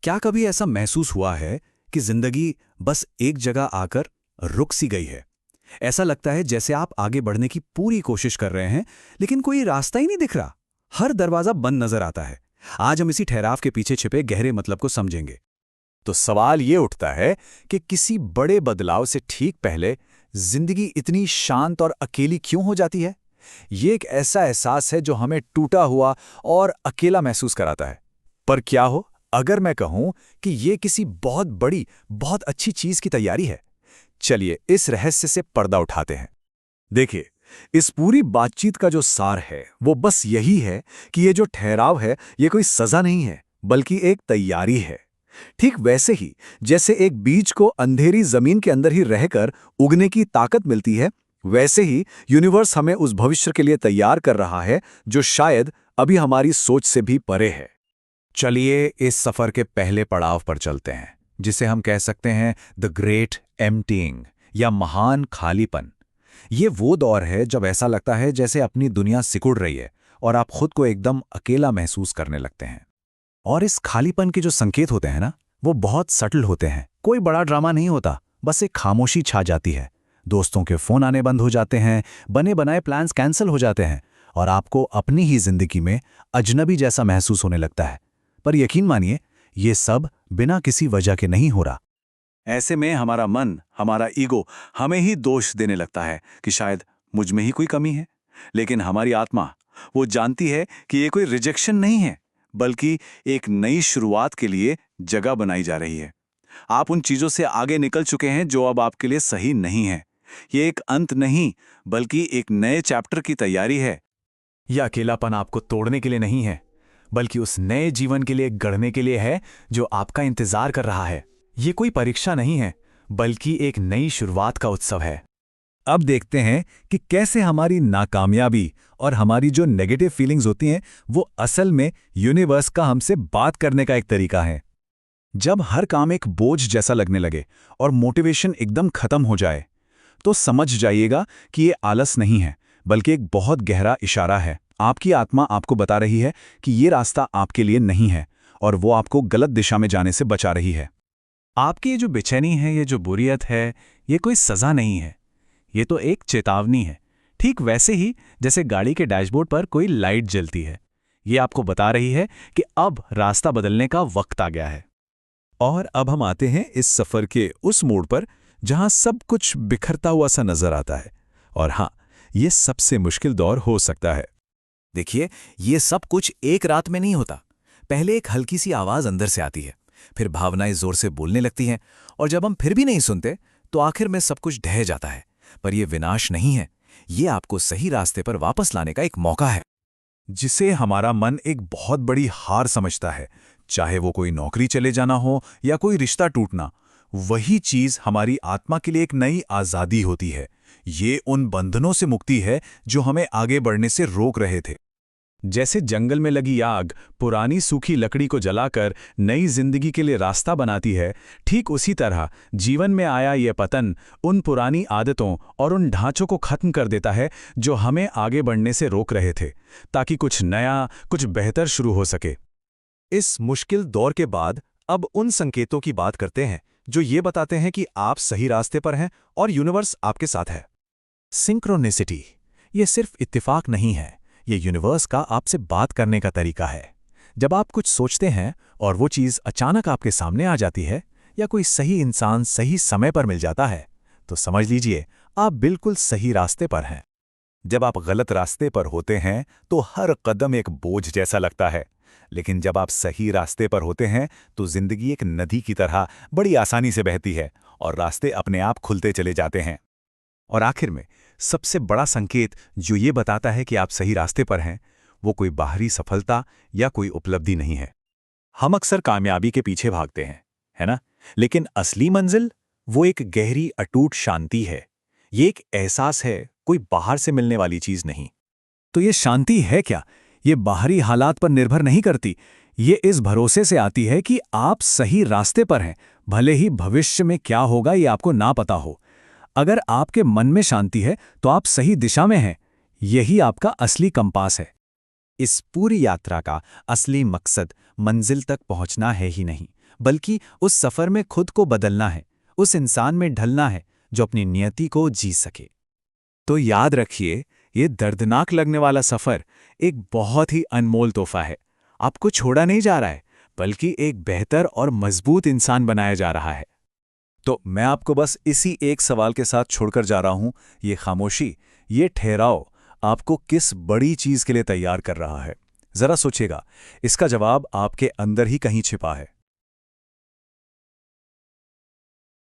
क्या कभी ऐसा महसूस हुआ है कि जिंदगी बस एक जगह आकर रुक सी गई है? ऐसा लगता है जैसे आप आगे बढ़ने की पूरी कोशिश कर रहे हैं, लेकिन कोई रास्ता ही नहीं दिख रहा। हर दरवाजा बंद नजर आता है। आज हम इसी ठहराव के पीछे छिपे गहरे मतलब को समझेंगे। तो सवाल ये उठता है कि किसी बड़े बदलाव से ठीक पहले जिंदगी इतनी शांत और अकेली क्यों हो जाती है? ये एक ऐसा एहसास है जो हमें टूटा हुआ और अकेला महसूस कराता है। पर क्या हो अगर मैं कहूं कि ये किसी बहुत बड़ी, बहुत अच्छी चीज की तैयारी है? चलिए इस रहस्य से पर्दा उठाते हैं। देखिए, इस पूरी बातचीत का जो सार है वो बस यही है कि ये जो ठहराव है ये कोई सजा नहीं है, बल्कि एक तैयारी है। ठीक वैसे ही जैसे एक बीज को अंधेरी जमीन के अंदर ही रहकर उगने की ताकत मिलती है, वैसे ही यूनिवर्स हमें उस भविष्य के लिए तैयार कर रहा है जो शायद अभी हमारी सोच से भी परे है। चलिए इस सफर के पहले पड़ाव पर चलते हैं, जिसे हम कह सकते हैं द ग्रेट एम्प्टीइंग या महान खालीपन। ये वो दौर है जब ऐसा लगता है जैसे अपनी दुनिया सिकुड़ रही है और आप खुद को एकदम अकेला महसूस करने लगते हैं। और इस खालीपन के जो संकेत होते हैं ना, वो बहुत सटल होते हैं। कोई बड़ा ड्रामा नहीं होता, बस एक खामोशी छा जाती है। दोस्तों के फोन आने बंद हो जाते हैं, बने बनाए प्लान्स कैंसिल हो जाते हैं और आपको अपनी ही जिंदगी में अजनबी जैसा महसूस होने लगता है। पर यकीन मानिए, ये सब बिना किसी वजह के नहीं हो रहा। ऐसे में हमारा मन, हमारा ईगो हमें ही दोष देने लगता है कि शायद मुझ में ही कोई कमी है। लेकिन हमारी आत्मा, वो जानती है कि ये कोई रिजेक्शन नहीं है, बल्कि एक नई शुरुआत के लिए जगह बनाई जा रही है। आप उन चीजों से आगे निकल चुके हैं जो अब आपके लिए सही नहीं है। ये एक अंत नहीं, बल्कि एक नए चैप्टर की तैयारी है। यह अकेलापन आपको तोड़ने के लिए नहीं है, बल्कि उस नए जीवन के लिए गढ़ने के लिए है जो आपका इंतजार कर रहा है। ये कोई परीक्षा नहीं है, बल्कि एक नई शुरुआत का उत्सव है। अब देखते हैं कि कैसे हमारी नाकामयाबी और हमारी जो नेगेटिव फीलिंग्स होती हैं वो असल में यूनिवर्स का हमसे बात करने का एक तरीका है। जब हर काम एक बोझ जैसा लगने लगे और मोटिवेशन एकदम खत्म हो जाए, तो समझ जाइएगा कि ये आलस नहीं है, बल्कि एक बहुत गहरा इशारा है। आपकी आत्मा आपको बता रही है कि ये रास्ता आपके लिए नहीं है और वो आपको गलत दिशा में जाने से बचा रही है। आपकी ये जो बेचैनी है, ये जो बोरियत है, ये कोई सज़ा नहीं है, ये तो एक चेतावनी है। ठीक वैसे ही जैसे गाड़ी के डैशबोर्ड पर कोई लाइट जलती है, ये आपको बता रही है कि अब रास्ता बदलने का वक्त आ गया है। और अब हम आते हैं इस सफ़र के उस मोड़ पर जहां सब कुछ बिखरता हुआ सा नजर आता है। और हाँ, ये सबसे मुश्किल दौर हो सकता है। देखिए, ये सब कुछ एक रात में नहीं होता। पहले एक हल्की सी आवाज़ अंदर से आती है, फिर भावनाएं जोर से बोलने लगती हैं, और जब हम फिर भी नहीं सुनते तो आखिर में सब कुछ ढह जाता है। पर यह विनाश नहीं है, ये आपको सही रास्ते पर वापस लाने का एक मौका है, जिसे हमारा मन एक बहुत बड़ी हार समझता है। चाहे वो कोई नौकरी चले जाना हो या कोई रिश्ता टूटना, वही चीज हमारी आत्मा के लिए एक नई आज़ादी होती है। ये उन बंधनों से मुक्ति है जो हमें आगे बढ़ने से रोक रहे थे। जैसे जंगल में लगी आग पुरानी सूखी लकड़ी को जलाकर नई जिंदगी के लिए रास्ता बनाती है, ठीक उसी तरह जीवन में आया यह पतन उन पुरानी आदतों और उन ढांचों को खत्म कर देता है जो हमें आगे बढ़ने से रोक रहे थे, ताकि कुछ नया, कुछ बेहतर शुरू हो सके। इस मुश्किल दौर के बाद अब उन संकेतों की बात करते हैं जो ये बताते हैं कि आप सही रास्ते पर हैं और यूनिवर्स आपके साथ है। सिंक्रोनिसिटी, ये सिर्फ इत्तेफाक नहीं है, ये यूनिवर्स का आपसे बात करने का तरीका है। जब आप कुछ सोचते हैं और वो चीज़ अचानक आपके सामने आ जाती है, या कोई सही इंसान सही समय पर मिल जाता है, तो समझ लीजिए आप बिल्कुल सही रास्ते पर हैं। जब आप गलत रास्ते पर होते हैं तो हर कदम एक बोझ जैसा लगता है, लेकिन जब आप सही रास्ते पर होते हैं तो जिंदगी एक नदी की तरह बड़ी आसानी से बहती है और रास्ते अपने आप खुलते चले जाते हैं। और आखिर में सबसे बड़ा संकेत जो ये बताता है कि आप सही रास्ते पर हैं, वो कोई बाहरी सफलता या कोई उपलब्धि नहीं है। हम अक्सर कामयाबी के पीछे भागते हैं, है ना? लेकिन असली मंजिल वो एक गहरी अटूट शांति है। ये एक एहसास है, कोई बाहर से मिलने वाली चीज नहीं। तो ये शांति है क्या? ये बाहरी हालात पर निर्भर नहीं करती। ये इस भरोसे से आती है कि आप सही रास्ते पर हैं, भले ही भविष्य में क्या होगा ये आपको ना पता हो। अगर आपके मन में शांति है तो आप सही दिशा में हैं। यही आपका असली कंपास है। इस पूरी यात्रा का असली मकसद मंजिल तक पहुंचना है ही नहीं, बल्कि उस सफ़र में खुद को बदलना है, उस इंसान में ढलना है जो अपनी नियति को जी सके। तो याद रखिए, ये दर्दनाक लगने वाला सफ़र एक बहुत ही अनमोल तोहफा है। आपको छोड़ा नहीं जा रहा है, बल्कि एक बेहतर और मजबूत इंसान बनाया जा रहा है। तो मैं आपको बस इसी एक सवाल के साथ छोड़कर जा रहा हूं, ये खामोशी, ये ठहराव आपको किस बड़ी चीज़ के लिए तैयार कर रहा है? ज़रा सोचिएगा, इसका जवाब आपके अंदर ही कहीं छिपा है।